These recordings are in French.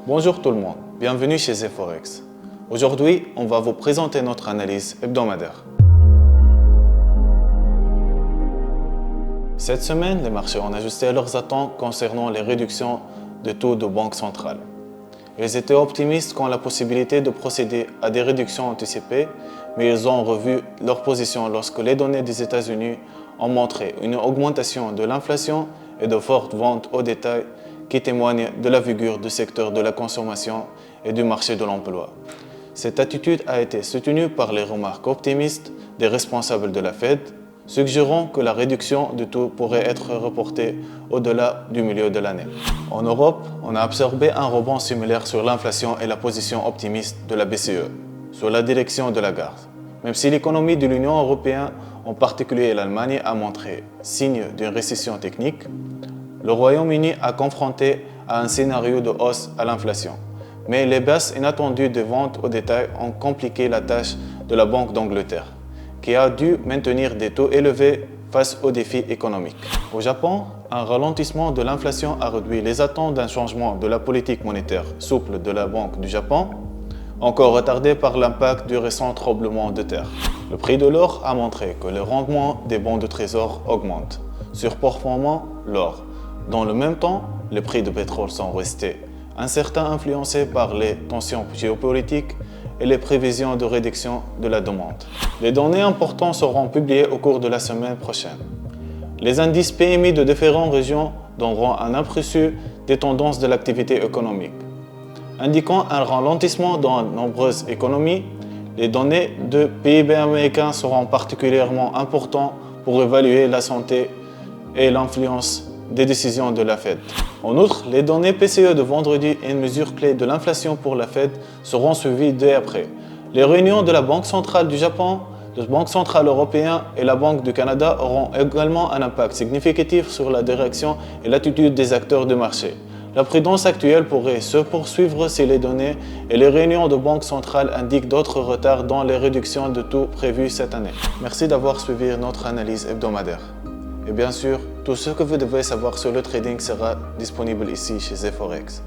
Bonjour tout le monde, bienvenue chez Forex. Aujourd'hui, on va vous présenter notre analyse hebdomadaire. Cette semaine, les marchés ont ajusté leurs attentes concernant les réductions de taux de banque centrale. Ils étaient optimistes quant à la possibilité de procéder à des réductions anticipées, mais ils ont revu leur position lorsque les données des États-Unis ont montré une augmentation de l'inflation et de fortes ventes au détail qui témoignent de la vigueur du secteur de la consommation et du marché de l'emploi. Cette attitude a été soutenue par les remarques optimistes des responsables de la Fed, suggérant que la réduction du taux pourrait être reportée au-delà du milieu de l'année. En Europe, on a absorbé un rebond similaire sur l'inflation et la position optimiste de la BCE, sous la direction de Lagarde. Même si l'économie de l'Union européenne, en particulier l'Allemagne, a montré signe d'une récession technique, le Royaume-Uni a confronté à un scénario de hausse à l'inflation. Mais les baisses inattendues de ventes au détail ont compliqué la tâche de la Banque d'Angleterre, qui a dû maintenir des taux élevés face aux défis économiques. Au Japon, un ralentissement de l'inflation a réduit les attentes d'un changement de la politique monétaire souple de la Banque du Japon, encore retardé par l'impact du récent tremblement de terre. Le prix de l'or a montré que le rendement des bons de trésor augmente, surperformant l'or. Dans le même temps, les prix du pétrole sont restés incertains, influencés par les tensions géopolitiques et les prévisions de réduction de la demande. Les données importantes seront publiées au cours de la semaine prochaine. Les indices PMI de différentes régions donneront un aperçu des tendances de l'activité économique. Indiquant un ralentissement dans de nombreuses économies, les données de PIB américain seront particulièrement importantes pour évaluer la santé et l'influence des décisions de la Fed. En outre, les données PCE de vendredi et une mesure clé de l'inflation pour la Fed seront suivies dès après. Les réunions de la Banque centrale du Japon, la Banque centrale européenne et la Banque du Canada auront également un impact significatif sur la direction et l'attitude des acteurs du marché. La prudence actuelle pourrait se poursuivre si les données et les réunions de banque centrale indiquent d'autres retards dans les réductions de taux prévues cette année. Merci d'avoir suivi notre analyse hebdomadaire. Et bien sûr, tout ce que vous devez savoir sur le trading sera disponible ici chez Forex.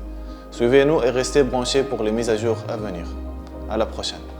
Suivez-nous et restez branchés pour les mises à jour à venir. À la prochaine.